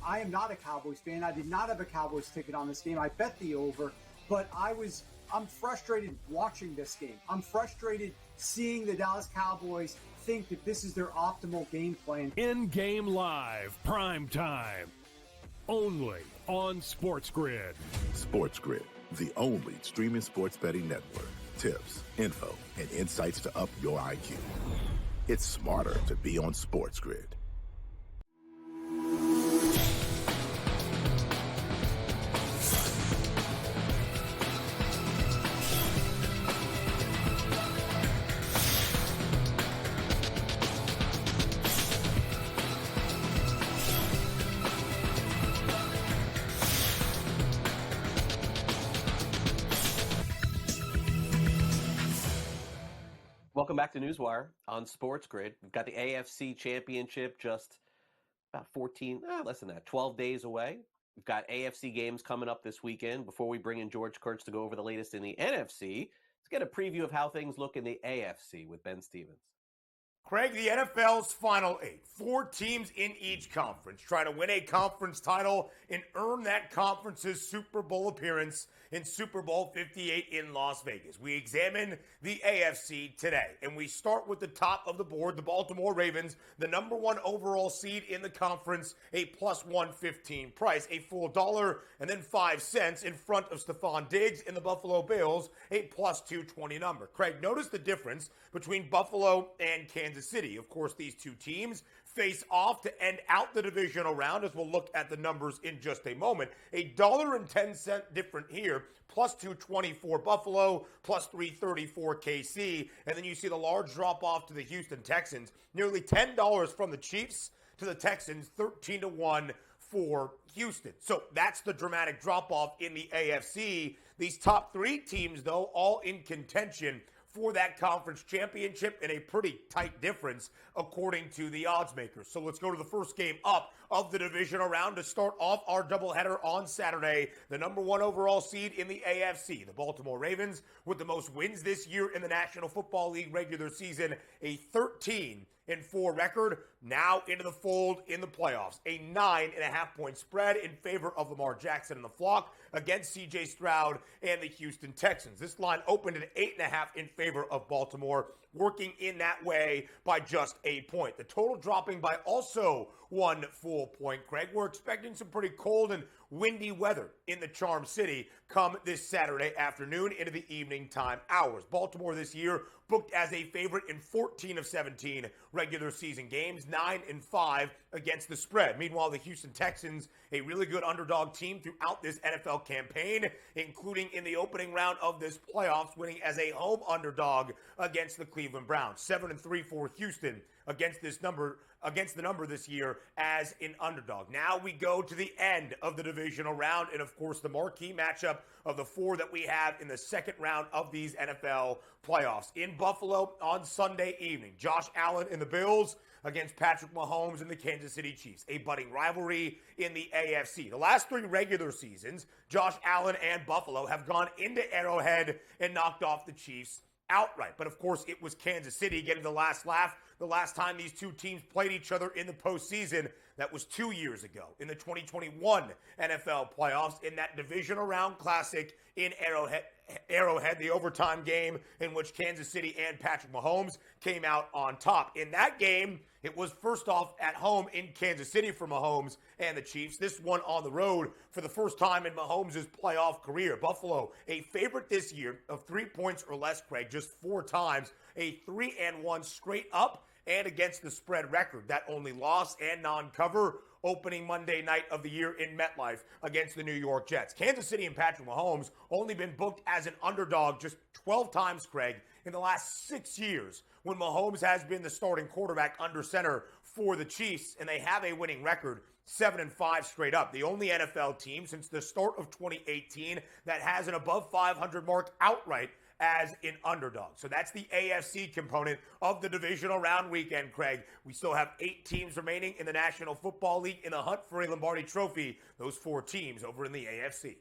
I am not a Cowboys fan. I did not have a Cowboys ticket on this game. I bet the over, but I'm frustrated watching this game. I'm frustrated seeing the Dallas Cowboys think that this is their optimal game plan. In-game live, prime time. Only on SportsGrid. SportsGrid, the only streaming sports betting network. Tips, info, and insights to up your IQ. It's smarter to be on SportsGrid. Welcome back to NewsWire on SportsGrid. We've got the AFC Championship just about 12 days away. We've got AFC games coming up this weekend. Before we bring in George Kurtz to go over the latest in the NFC, let's get a preview of how things look in the AFC with Ben Stevens. Craig, the NFL's Final Eight. 4 teams in each conference try to win a conference title and earn that conference's Super Bowl appearance in Super Bowl 58 in Las Vegas. We examine the AFC today, and we start with the top of the board, the Baltimore Ravens, the number 1 overall seed in the conference, a plus 115 price, a full $1.05 in front of Stephon Diggs and the Buffalo Bills, a plus 220 number. Craig, notice the difference between Buffalo and Kansas City. Of course, these two teams face off to end out the divisional round, as we'll look at the numbers in just a moment. $1.10 different here, plus 220 for Buffalo, plus 330 for KC. And then you see the large drop off to the Houston Texans, nearly $10 from the Chiefs to the Texans, 13-1 for Houston. So that's the dramatic drop off in the AFC. These top 3 teams, though, all in contention for that conference championship in a pretty tight difference, according to the odds makers. So let's go to the first game up of the divisional round to start off our doubleheader on Saturday. The number 1 overall seed in the AFC, the Baltimore Ravens, with the most wins this year in the National Football League regular season, a 13-4 record, now into the fold in the playoffs. A 9.5-point spread in favor of Lamar Jackson and the flock against C.J. Stroud and the Houston Texans. This line opened at 8.5 in favor of Baltimore, working in that way by just a point. The total dropping by also 1 full point. Craig, we're expecting some pretty cold and windy weather in the Charm City come this Saturday afternoon into the evening time hours. Baltimore this year booked as a favorite in 14 of 17 regular season games, 9-5 against the spread. Meanwhile, the Houston Texans, a really good underdog team throughout this NFL campaign, including in the opening round of this playoffs, winning as a home underdog against the Cleveland Browns. 7-3 for Houston against the number this year as an underdog. Now we go to the end of the divisional round, and of course the marquee matchup of the 4 that we have in the second round of these NFL playoffs. In Buffalo on Sunday evening, Josh Allen and the Bills against Patrick Mahomes and the Kansas City Chiefs, a budding rivalry in the AFC. The last 3 regular seasons, Josh Allen and Buffalo have gone into Arrowhead and knocked off the Chiefs outright. But of course, it was Kansas City getting the last laugh the last time these two teams played each other in the postseason. That was 2 years ago in the 2021 NFL playoffs in that divisional round classic in Arrowhead, the overtime game in which Kansas City and Patrick Mahomes came out on top. In that game, it was first off at home in Kansas City for Mahomes and the Chiefs. This one on the road for the first time in Mahomes' playoff career. Buffalo, a favorite this year of 3 points or less, Craig, just 4 times. A 3-1 straight up and against the spread record. That only loss and non-cover opening Monday night of the year in MetLife against the New York Jets. Kansas City and Patrick Mahomes only been booked as an underdog just 12 times, Craig, in the last 6 years when Mahomes has been the starting quarterback under center for the Chiefs, and they have a winning record, 7-5 straight up. The only NFL team since the start of 2018 that has an above 500 mark outright as an underdog. So that's the AFC component of the divisional round weekend, Craig. We still have 8 teams remaining in the National Football League in the hunt for a Lombardi Trophy. Those 4 teams over in the AFC.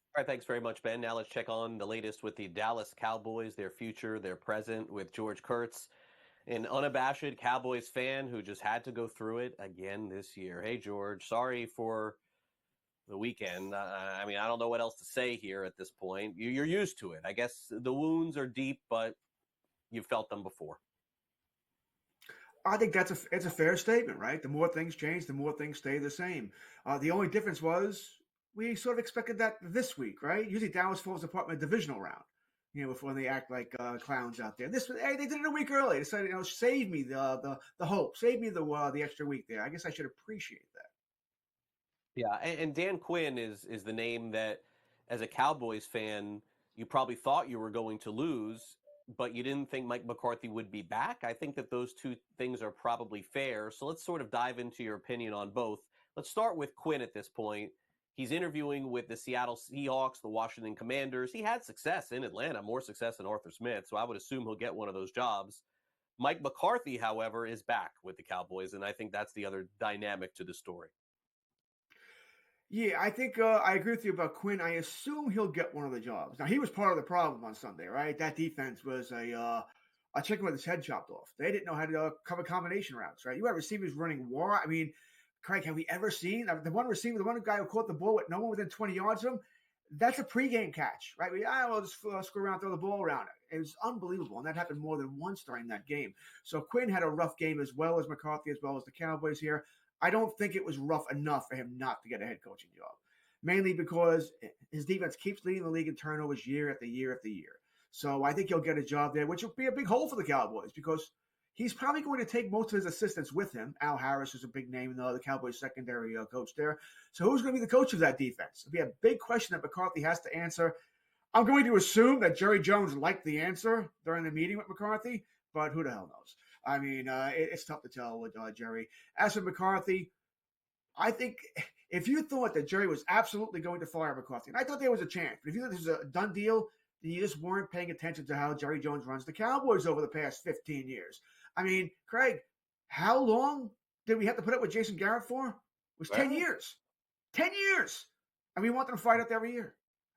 All right, thanks very much, Ben. Now let's check on the latest with the Dallas Cowboys, their future, their present, with George Kurtz, an unabashed Cowboys fan who just had to go through it again this year. Hey, George, sorry for the weekend. I mean, I don't know what else to say here at this point. You're used to it. I guess the wounds are deep, but you've felt them before. I think it's a fair statement, right? The more things change, the more things stay the same. The only difference was we sort of expected that this week, right? Usually Dallas falls apart in the divisional round, before they act like clowns out there. They did it a week early. They said, save me the hope, save me the extra week there. I guess I should appreciate that. Yeah, and Dan Quinn is the name that, as a Cowboys fan, you probably thought you were going to lose, but you didn't think Mike McCarthy would be back. I think that those two things are probably fair. So let's sort of dive into your opinion on both. Let's start with Quinn at this point. He's interviewing with the Seattle Seahawks, the Washington Commanders. He had success in Atlanta, more success than Arthur Smith, so I would assume he'll get one of those jobs. Mike McCarthy, however, is back with the Cowboys, and I think that's the other dynamic to the story. Yeah, I think I agree with you about Quinn. I assume he'll get one of the jobs. Now, he was part of the problem on Sunday, right? That defense was a chicken with his head chopped off. They didn't know how to cover combination routes, right? You had receivers running war. I mean, Craig, have we ever seen the one receiver, the one guy who caught the ball with no one within 20 yards of him? That's a pregame catch, right? We'll just screw around, throw the ball around. It was unbelievable, and that happened more than once during that game. So Quinn had a rough game as well as McCarthy, as well as the Cowboys here. I don't think it was rough enough for him not to get a head coaching job, mainly because his defense keeps leading the league in turnovers year after year after year. So I think he'll get a job there, which will be a big hole for the Cowboys because he's probably going to take most of his assistants with him. Al Harris is a big name, the Cowboys secondary coach there. So who's going to be the coach of that defense? It'll be a big question that McCarthy has to answer. I'm going to assume that Jerry Jones liked the answer during the meeting with McCarthy, but who the hell knows? I mean, it's tough to tell with Jerry. As for McCarthy, I think if you thought that Jerry was absolutely going to fire McCarthy, and I thought there was a chance, but if you thought this was a done deal, then you just weren't paying attention to how Jerry Jones runs the Cowboys over the past 15 years. I mean, Craig, how long did we have to put up with Jason Garrett for? It was 10 years. 10 years. And we want them to fight out every year.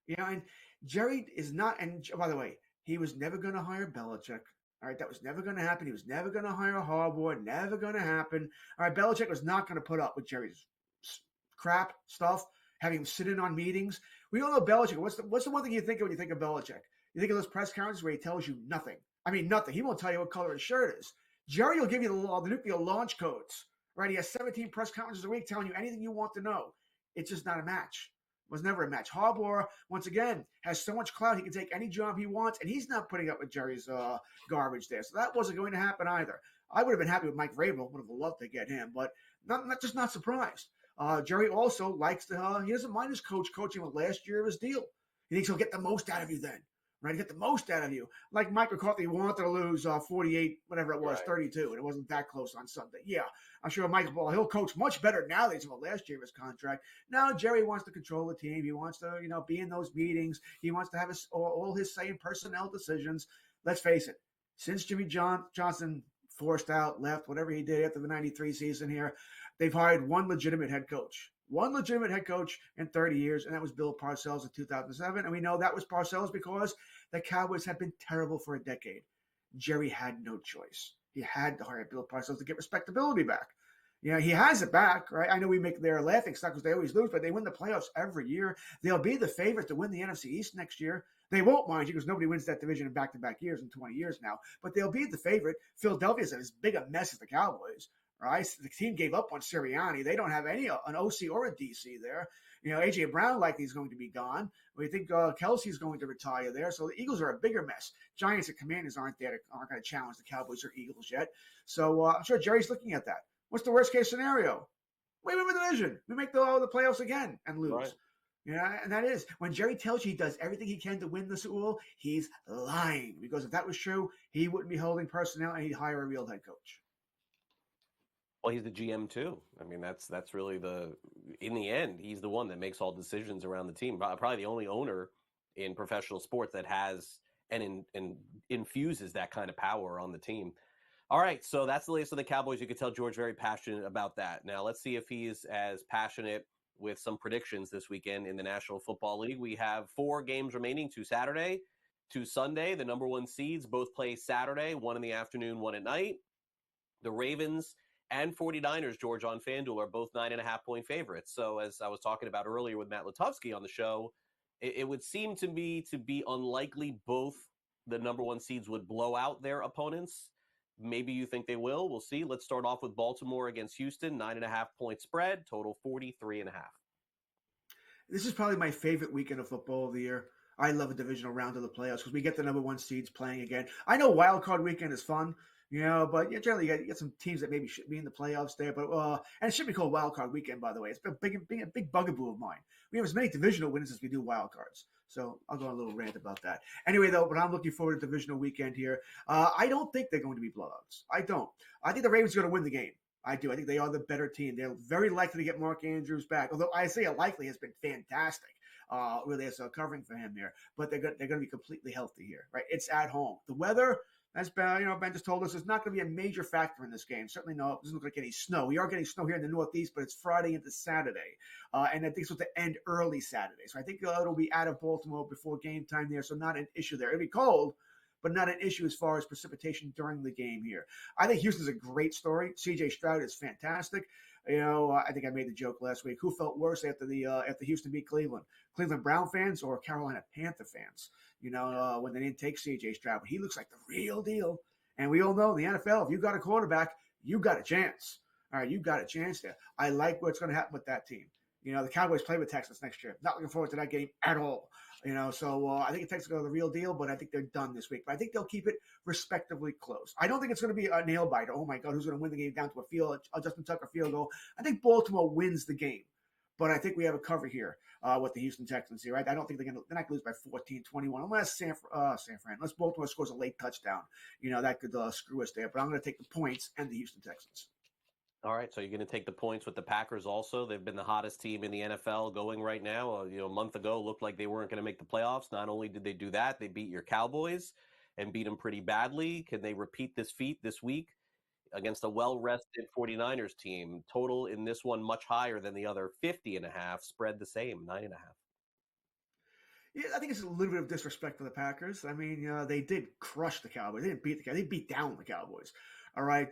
You know, and Jerry is not, and by the way, he was never going to hire Belichick. All right, that was never going to happen. He was never going to hire Harbaugh. Never going to happen. All right, Belichick was not going to put up with Jerry's crap stuff, having him sit in on meetings. We all know Belichick. What's the one thing you think of when you think of Belichick? You think of those press conferences where he tells you nothing. I mean, nothing. He won't tell you what color his shirt is. Jerry will give you the nuclear launch codes. Right? He has 17 press conferences a week telling you anything you want to know. It's just not a match. It was never a match. Harbaugh, once again, has so much clout. He can take any job he wants, and he's not putting up with Jerry's garbage there. So that wasn't going to happen either. I would have been happy with Mike Vrabel. Would have loved to get him, but not surprised. Jerry also likes to, he doesn't mind his coach coaching with last year of his deal. He thinks he'll get the most out of you then, right? Get the most out of you. Like Mike McCarthy wanted to lose 48, whatever it was, right. 32, and it wasn't that close on Sunday. Yeah, I'm sure he'll coach much better now than he did last year of his contract. Now Jerry wants to control the team. He wants to, be in those meetings. He wants to have all his say in personnel decisions. Let's face it, since Jimmy Johnson forced out, left, whatever he did after the 93 season here, they've hired one legitimate head coach in 30 years, and that was Bill Parcells in 2007. And we know that was Parcells because the Cowboys had been terrible for a decade. Jerry had no choice. He had to hire Bill Parcells to get respectability back. He has it back, right? I know we make their laughing stock because they always lose, but they win the playoffs every year. They'll be the favorite to win the NFC East next year. They won't, mind you, because nobody wins that division in back-to-back years in 20 years now. But they'll be the favorite. Philadelphia's as big a mess as the Cowboys. Right, the team gave up on Sirianni. They don't have an OC or a DC there. AJ Brown likely is going to be gone. We think Kelsey's going to retire there. So the Eagles are a bigger mess. Giants and Commanders aren't going to challenge the Cowboys or Eagles yet. So I'm sure Jerry's looking at that. What's the worst case scenario? We win the division. We make the playoffs again and lose. Right. And that is when Jerry tells you he does everything he can to win the Super Bowl, he's lying. Because if that was true, he wouldn't be holding personnel and he'd hire a real head coach. Well, he's the GM too. I mean, that's really in the end, he's the one that makes all decisions around the team. Probably the only owner in professional sports that has and infuses that kind of power on the team. All right, so that's the latest of the Cowboys. You could tell George very passionate about that. Now, let's see if he's as passionate with some predictions this weekend in the National Football League. We have 4 games remaining, 2 Saturday, 2 Sunday. The number 1 seeds both play Saturday, 1 in the afternoon, 1 at night. The Ravens and 49ers, George, on FanDuel are both 9.5-point favorites. So as I was talking about earlier with Matt Lutovsky on the show, it would seem to me to be unlikely both the number 1 seeds would blow out their opponents. Maybe you think they will. We'll see. Let's start off with Baltimore against Houston, 9.5-point spread, total 43.5. This is probably my favorite weekend of football of the year. I love a divisional round of the playoffs because we get the number 1 seeds playing again. I know wild card weekend is fun. But generally you get some teams that maybe should be in the playoffs there. But and it should be called Wild Card Weekend, by the way. It's a big bugaboo of mine. We have as many divisional wins as we do wild cards. So I'll go on a little rant about that. Anyway, though, but I'm looking forward to divisional weekend here. I don't think they're going to be blowouts. I don't. I think the Ravens are going to win the game. I do. I think they are the better team. They're very likely to get Mark Andrews back, although Isaiah Likely has been fantastic. Really, as covering for him here. But they're going to be completely healthy here, right? It's at home. The weather, as Ben just told us, is not going to be a major factor in this game. Certainly no. It doesn't look like any snow. We are getting snow here in the Northeast, but it's Friday into Saturday. And I think it's supposed to end early Saturday. So I think it'll be out of Baltimore before game time there, so not an issue there. It'll be cold, but not an issue as far as precipitation during the game here. I think Houston's a great story. C.J. Stroud is fantastic. I think I made the joke last week. Who felt worse after Houston beat Cleveland? Cleveland Brown fans or Carolina Panther fans? When they didn't take C.J. Stroud. But he looks like the real deal. And we all know in the NFL, if you got a quarterback, you got a chance. All right, you got a chance there. I like what's going to happen with that team. The Cowboys play with Texas next year. Not looking forward to that game at all. So I think Texas are the real deal, but I think they're done this week. But I think they'll keep it respectively close. I don't think it's going to be a nail biter. Oh my God, who's going to win the game down to a Justin Tucker field goal? I think Baltimore wins the game, but I think we have a cover here with the Houston Texans here. Right? I don't think they're not going to lose by 14-21 unless unless Baltimore scores a late touchdown. That could screw us there. But I'm going to take the points and the Houston Texans. All right, so you're going to take the points with the Packers also. They've been the hottest team in the NFL going right now. A month ago, looked like they weren't going to make the playoffs. Not only did they do that, they beat your Cowboys and beat them pretty badly. Can they repeat this feat this week against a well-rested 49ers team? Total in this one much higher than the other, 50.5. Spread the same, 9.5. Yeah, I think it's a little bit of disrespect for the Packers. I mean, they did crush the Cowboys. They didn't beat the Cowboys. They beat down the Cowboys. All right.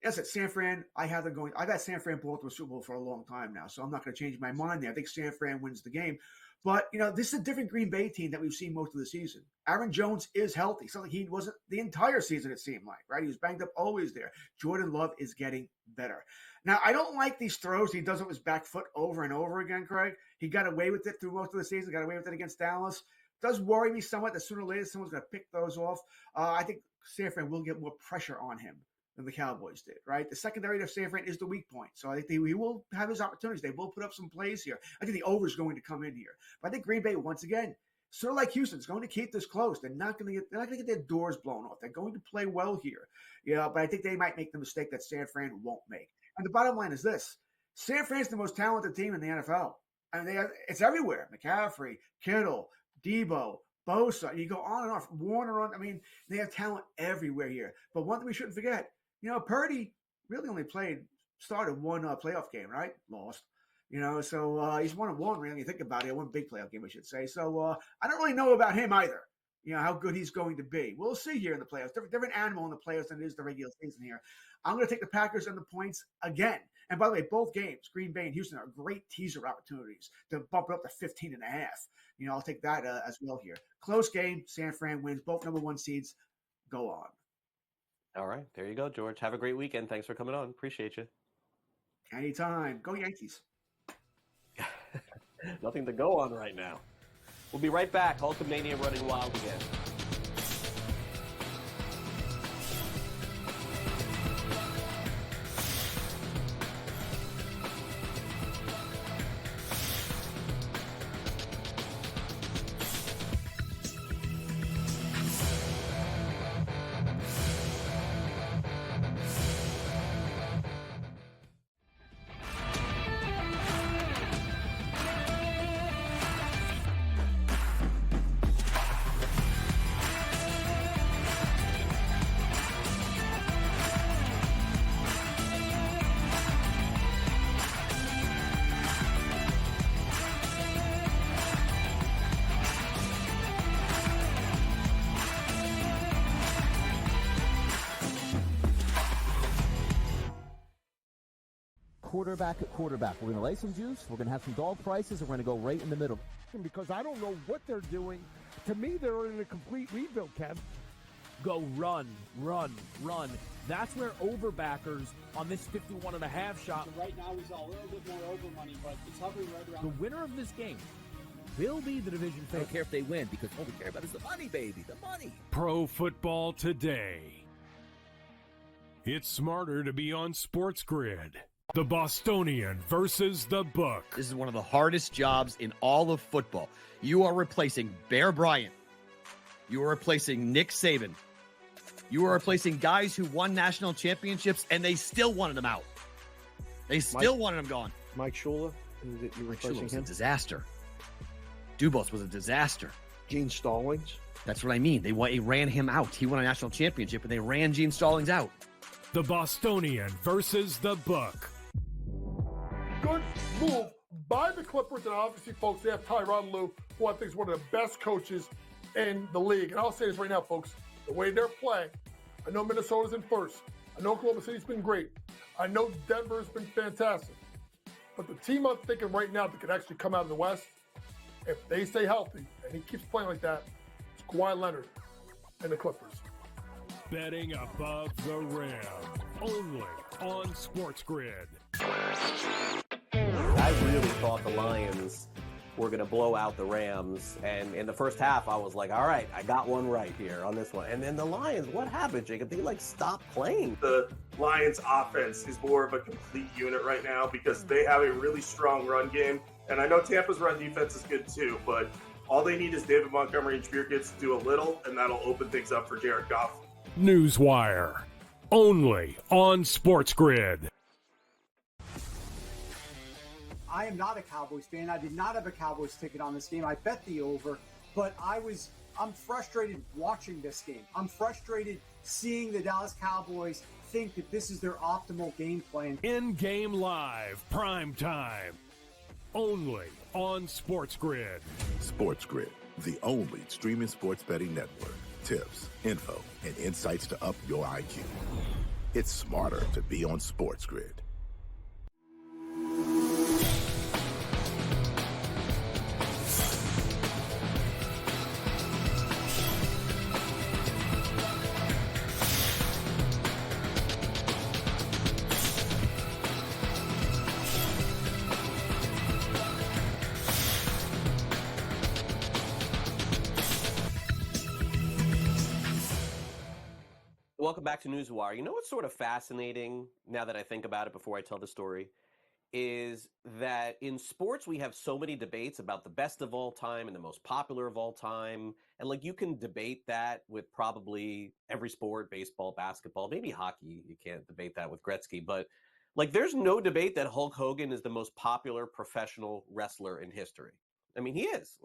Yes, at San Fran, I got San Fran Baltimore Super Bowl for a long time now, so I'm not going to change my mind there. I think San Fran wins the game. But, this is a different Green Bay team that we've seen most of the season. Aaron Jones is healthy. Something he wasn't the entire season, it seemed like, right? He was banged up, always there. Jordan Love is getting better. Now, I don't like these throws he does with his back foot over and over again, Craig. He got away with it through most of the season, got away with it against Dallas. Does worry me somewhat that sooner or later someone's going to pick those off. I think San Fran will get more pressure on him than the Cowboys did, right? The secondary of San Fran is the weak point. So I think he will have his opportunities. They will put up some plays here. I think the over is going to come in here. But I think Green Bay, once again, sort of like Houston, is going to keep this close. They're not going to get their doors blown off. They're going to play well here. But I think they might make the mistake that San Fran won't make. And the bottom line is this. San Fran's the most talented team in the NFL. I mean, it's everywhere. McCaffrey, Kittle, Debo, Bosa. You go on and off. Warner on. I mean, they have talent everywhere here. But one thing we shouldn't forget, Purdy really only started one playoff game, right? Lost. So he's 1-1 really, when you think about it. One big playoff game, I should say. So I don't really know about him either, how good he's going to be. We'll see here in the playoffs. Different animal in the playoffs than it is the regular season here. I'm going to take the Packers and the points again. And by the way, both games, Green Bay and Houston, are great teaser opportunities to bump it up to 15.5. I'll take that as well here. Close game. San Fran wins. Both number one seeds go on. All right, there you go, George. Have a great weekend. Thanks for coming on. Appreciate you. Anytime. Go Yankees. Nothing to go on right now. We'll be right back. Hulkamania running wild again. Quarterback at quarterback. We're going to lay some juice. We're going to have some dog prices, and we're going to go right in the middle. Because I don't know what they're doing. To me, they're in a complete rebuild, Kev. Go run, run, run. That's where overbackers on this 51.5 shot. So right now, he's a little bit more over money, but it's hovering right around. The winner of this game will be the division I favorite. don't care if they win because all we care about is the money, baby, the money. Pro Football Today. It's smarter to be on SportsGrid. The Bostonian versus the Book. This is one of the hardest jobs in all of football. You are replacing Bear Bryant. You are replacing Nick Saban. You are replacing guys who won national championships, and they still wanted them out. They still wanted them gone. Mike Shula, Mike Shula was a disaster. Dubos was a disaster. Gene Stallings. That's what I mean. They ran him out. He won a national championship, and they ran Gene Stallings out. The Bostonian versus the Book. Good move by the Clippers, and obviously, folks, they have Tyronn Lue, who I think is one of the best coaches in the league. And I'll say this right now, folks, the way they're playing, I know Minnesota's in first. I know Oklahoma City's been great. I know Denver's been fantastic. But the team I'm thinking right now that could actually come out of the West, if they stay healthy, and he keeps playing like that, it's Kawhi Leonard and the Clippers. Betting above the rim, only on SportsGrid. I really thought the Lions were going to blow out the Rams, and in the first half, I was like, all right, I got one right here on this one. And then the Lions, what happened, Jacob? They, stopped playing. The Lions' offense is more of a complete unit right now because they have a really strong run game. And I know Tampa's run defense is good too, but all they need is David Montgomery and Jameer Gibbs to do a little, and that'll open things up for Jared Goff. NewsWire, only on SportsGrid. I am not a Cowboys fan. I did not have a Cowboys ticket on this game. I bet the over, but I'm frustrated watching this game. I'm frustrated seeing the Dallas Cowboys think that this is their optimal game plan. In-game live, prime time, only on SportsGrid. SportsGrid, the only streaming sports betting network. Tips, info, and insights to up your IQ. It's smarter to be on SportsGrid. Welcome back to NewsWire. You know what's sort of fascinating, now that I think about it before I tell the story, is that in sports we have so many debates about the best of all time and the most popular of all time. And you can debate that with probably every sport, baseball, basketball, maybe hockey. You can't debate that with Gretzky. But there's no debate that Hulk Hogan is the most popular professional wrestler in history. I mean, he is.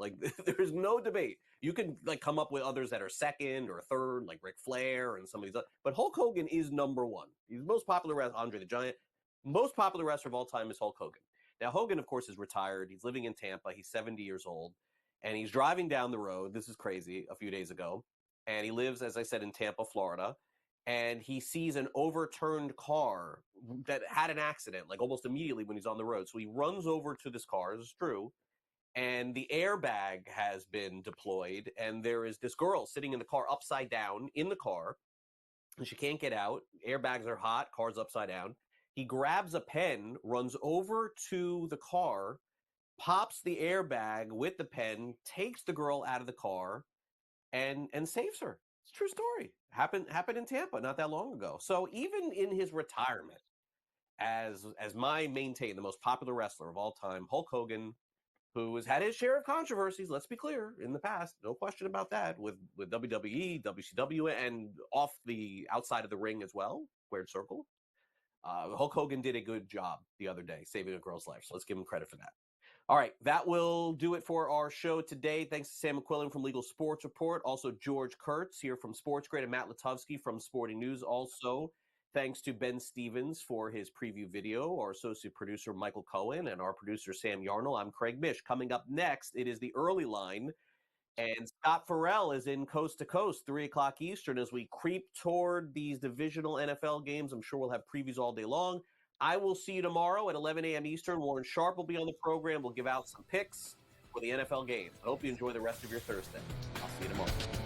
There's no debate. You can come up with others that are second or third, like Ric Flair and some of these others. But Hulk Hogan is number one. He's the most popular wrestler. Andre the Giant. Most popular wrestler of all time is Hulk Hogan. Now, Hogan, of course, is retired. He's living in Tampa. He's 70 years old. And he's driving down the road. This is crazy, a few days ago. And he lives, as I said, in Tampa, Florida. And he sees an overturned car that had an accident, almost immediately when he's on the road. So he runs over to this car. This is true. And the airbag has been deployed, and there is this girl sitting in the car upside down in the car, and she can't get out. Airbags are hot, car's upside down. He grabs a pen, runs over to the car, pops the airbag with the pen, takes the girl out of the car, and saves her. It's a true story. Happened in Tampa not that long ago. So even in his retirement, as my maintain, the most popular wrestler of all time, Hulk Hogan, who has had his share of controversies, let's be clear, in the past, no question about that, with WWE, WCW, and off the outside of the ring as well, squared circle. Hulk Hogan did a good job the other day, saving a girl's life, so let's give him credit for that. All right, that will do it for our show today. Thanks to Sam McQuillan from Legal Sports Report, also George Kurtz here from SportsGrid, and Matt Lutovsky from Sporting News. Also, thanks to Ben Stevens for his preview video, our associate producer, Michael Cohen, and our producer, Sam Yarnell. I'm Craig Mish. Coming up next, it is the early line, and Scott Farrell is in Coast to Coast, 3 o'clock Eastern, as we creep toward these divisional NFL games. I'm sure we'll have previews all day long. I will see you tomorrow at 11 a.m. Eastern. Warren Sharp will be on the program. We'll give out some picks for the NFL games. I hope you enjoy the rest of your Thursday. I'll see you tomorrow.